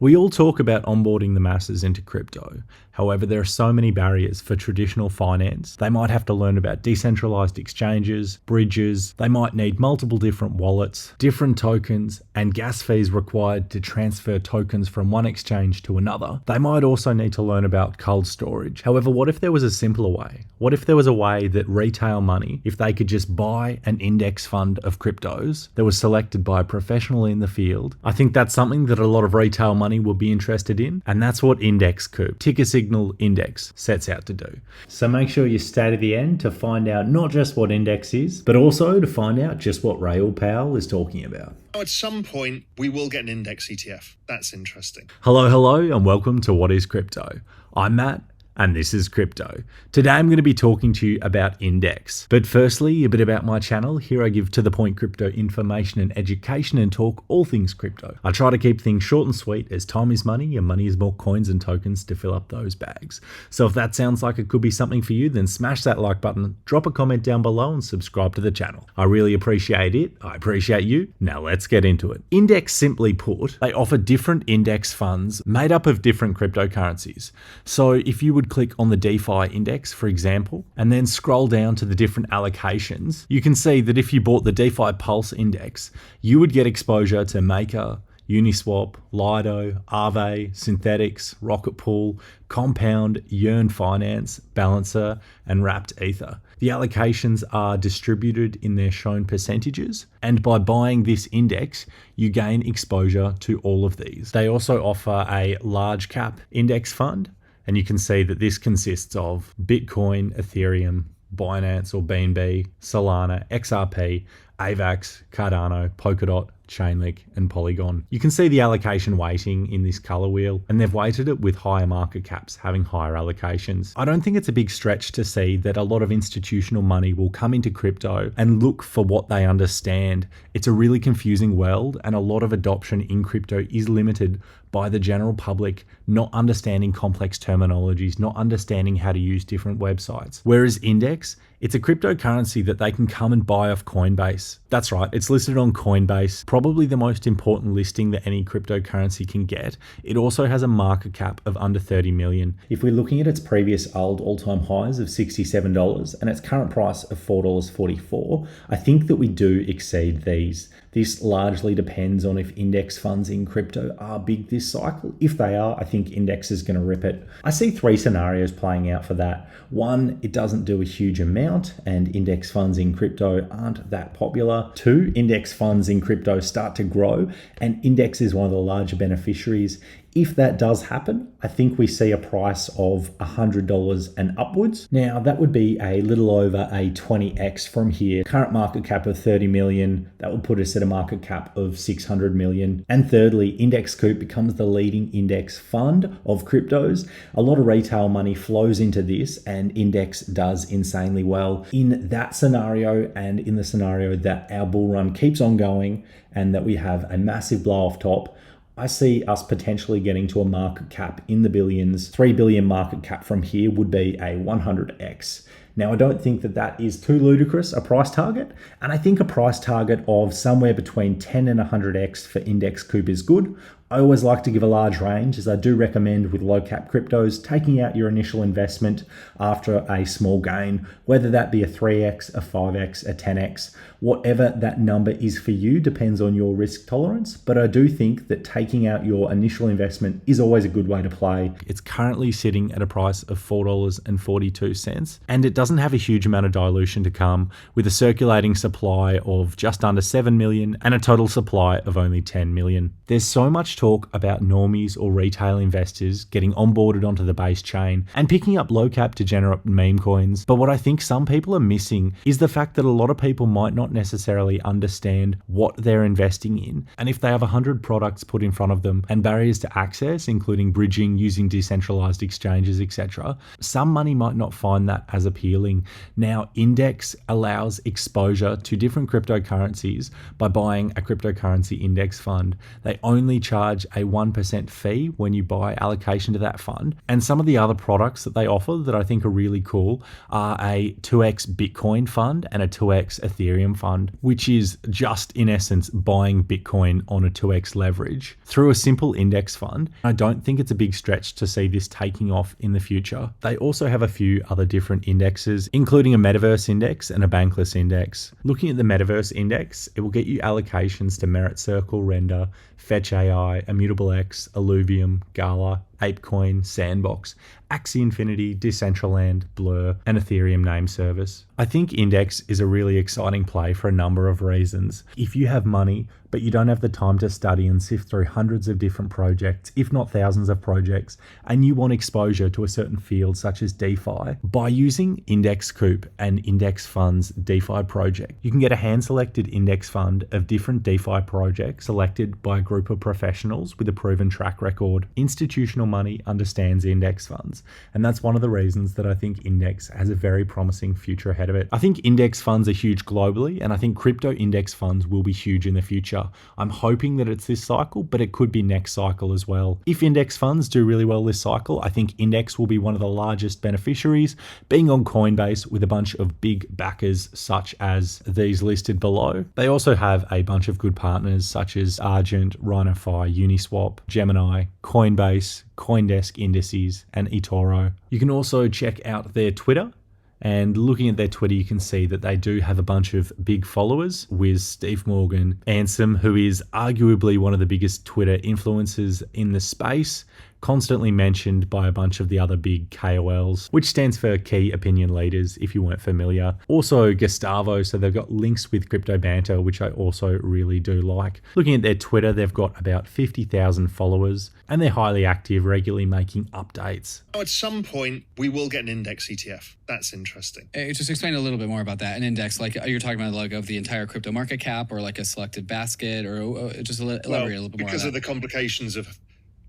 We all talk about onboarding the masses into crypto. However, there are so many barriers for traditional finance. They might have to learn about decentralized exchanges, bridges, they might need multiple different wallets, different tokens, and gas fees required to transfer tokens from one exchange to another. They might also need to learn about cold storage. However, what if there was a simpler way? What if there was a way that retail money, if they could just buy an index fund of cryptos that was selected by a professional in the field? I think that's something that a lot of retail money will be interested in, and that's what Index Coop, ticker signal Index, sets out to do. So make sure you stay to the end to find out not just what Index is, but also to find out just what Raoul Powell is talking about. At some point, we will get an index ETF. That's interesting. Hello, and welcome to What is Crypto? I'm Matt, and this is Crypto. Today I'm going to be talking to you about Index. But firstly, a bit about my channel. Here I give to the point crypto information and education and talk all things crypto. I try to keep things short and sweet, as time is money and money is more coins and tokens to fill up those bags. So if that sounds like it could be something for you, then smash that like button, drop a comment down below and subscribe to the channel. I really appreciate it. I appreciate you. Now let's get into it. Index, simply put, they offer different index funds made up of different cryptocurrencies. So if you would click on the DeFi index, for example, and then scroll down to the different allocations, you can see that if you bought the DeFi Pulse index, you would get exposure to Maker, Uniswap, Lido, Aave, Synthetics, Rocket Pool, Compound, Yearn Finance, Balancer, and Wrapped Ether. The allocations are distributed in their shown percentages, and by buying this index, you gain exposure to all of these. They also offer a large cap index fund, and you can see that this consists of Bitcoin, Ethereum, Binance or BNB, Solana, XRP, AVAX, Cardano, Polkadot, Chainlink, and Polygon. You can see the allocation weighting in this color wheel, and they've weighted it with higher market caps having higher allocations. I don't think it's a big stretch to see that a lot of institutional money will come into crypto and look for what they understand. It's a really confusing world, and a lot of adoption in crypto is limited by the general public not understanding complex terminologies, not understanding how to use different websites. Whereas Index, it's a cryptocurrency that they can come and buy off Coinbase. That's right, it's listed on Coinbase, probably the most important listing that any cryptocurrency can get. It also has a market cap of under 30 million. If we're looking at its previous all-time highs of $67 and its current price of $4.44, I think that we do exceed these. This largely depends on if index funds in crypto are big this cycle. If they are, I think Index is going to rip it. I see three scenarios playing out for that. One, it doesn't do a huge amount and index funds in crypto aren't that popular. Two, index funds in crypto start to grow and Index is one of the larger beneficiaries. If that does happen, I think we see a price of $100 and upwards. Now, that would be a little over a 20x from here. Current market cap of 30 million, that would put us at a market cap of 600 million. And thirdly, Index Coop becomes the leading index fund of cryptos. A lot of retail money flows into this and Index does insanely well. In that scenario and in the scenario that our bull run keeps on going and that we have a massive blow off top, I see us potentially getting to a market cap in the billions. 3 billion market cap from here would be a 100x. Now, I don't think that that is too ludicrous a price target, and I think a price target of somewhere between 10 and 100x for Index Coop is good. I always like to give a large range, as I do recommend with low cap cryptos taking out your initial investment after a small gain, whether that be a 3x, a 5x, a 10x, whatever that number is for you depends on your risk tolerance. But I do think that taking out your initial investment is always a good way to play. It's currently sitting at a price of $4.42, and it doesn't have a huge amount of dilution to come, with a circulating supply of just under 7 million and a total supply of only 10 million. There's so much talk about normies or retail investors getting onboarded onto the base chain and picking up low cap degenerate meme coins. But what I think some people are missing is the fact that a lot of people might not necessarily understand what they're investing in. And if they have 100 products put in front of them and barriers to access, including bridging, using decentralized exchanges, etc., some money might not find that as appealing. Now, Index allows exposure to different cryptocurrencies by buying a cryptocurrency index fund. They only charge a 1% fee when you buy allocation to that fund. And some of the other products that they offer that I think are really cool are a 2x Bitcoin fund and a 2x Ethereum fund, which is just in essence buying Bitcoin on a 2x leverage through a simple index fund. I don't think it's a big stretch to see this taking off in the future. They also have a few other different indexes, including a metaverse index and a bankless index. Looking at the metaverse index, it will get you allocations to Merit Circle, Render, Fetch AI, Immutable X, Illuvium, Gala, ApeCoin, Sandbox, Axie Infinity, Decentraland, Blur, and Ethereum name service. I think Index is a really exciting play for a number of reasons. If you have money, but you don't have the time to study and sift through hundreds of different projects, if not thousands of projects, and you want exposure to a certain field such as DeFi, by using Index Coop and Index Fund's DeFi project, you can get a hand-selected index fund of different DeFi projects selected by a group of professionals with a proven track record. Institutional money understands index funds, and that's one of the reasons that I think Index has a very promising future ahead of it. I think index funds are huge globally, and I think crypto index funds will be huge in the future. I'm hoping that it's this cycle, but it could be next cycle as well. If index funds do really well this cycle, I think Index will be one of the largest beneficiaries, being on Coinbase with a bunch of big backers such as these listed below. They also have a bunch of good partners such as Argent, RhinoFi, Uniswap, Gemini, Coinbase, Coindesk Indices, and eToro. You can also check out their Twitter. And looking at their Twitter, you can see that they do have a bunch of big followers with Steve Morgan, Ansem, who is arguably one of the biggest Twitter influencers in the space, constantly mentioned by a bunch of the other big KOLs, which stands for Key Opinion Leaders, if you weren't familiar. Also Gustavo, so they've got links with Crypto Banter, which I also really do like. Looking at their Twitter, they've got about 50,000 followers, and they're highly active, regularly making updates. At some point, we will get an index ETF. That's interesting. Just explain a little bit more about that. An index, like you're talking about, like of the entire crypto market cap, or like a selected basket, or just elaborate a little bit more. Because of the complications of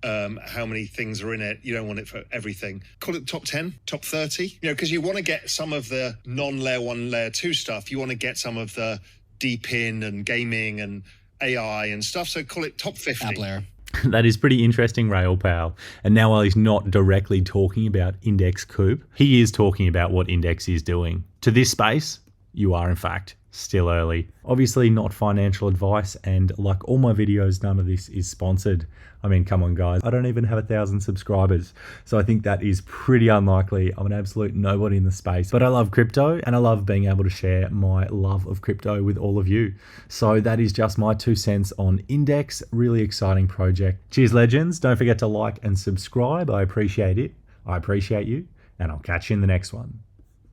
how many things are in it, you don't want it for everything. Call it top 10, top 30, because you want to get some of the non-layer 1, layer 2 stuff. You want to get some of the deep in and gaming and AI and stuff. So call it top 50. App layer. That is pretty interesting, Rail Pal. And now while he's not directly talking about Index Coop, he is talking about what Index is doing. To this space, you are in fact still early. Obviously not financial advice, and like all my videos, none of this is sponsored. I mean, come on guys, I don't even have 1,000 subscribers. So I think that is pretty unlikely. I'm an absolute nobody in the space, but I love crypto and I love being able to share my love of crypto with all of you. So that is just my 2 cents on Index. Really exciting project. Cheers legends. Don't forget to like and subscribe. I appreciate it. I appreciate you, and I'll catch you in the next one.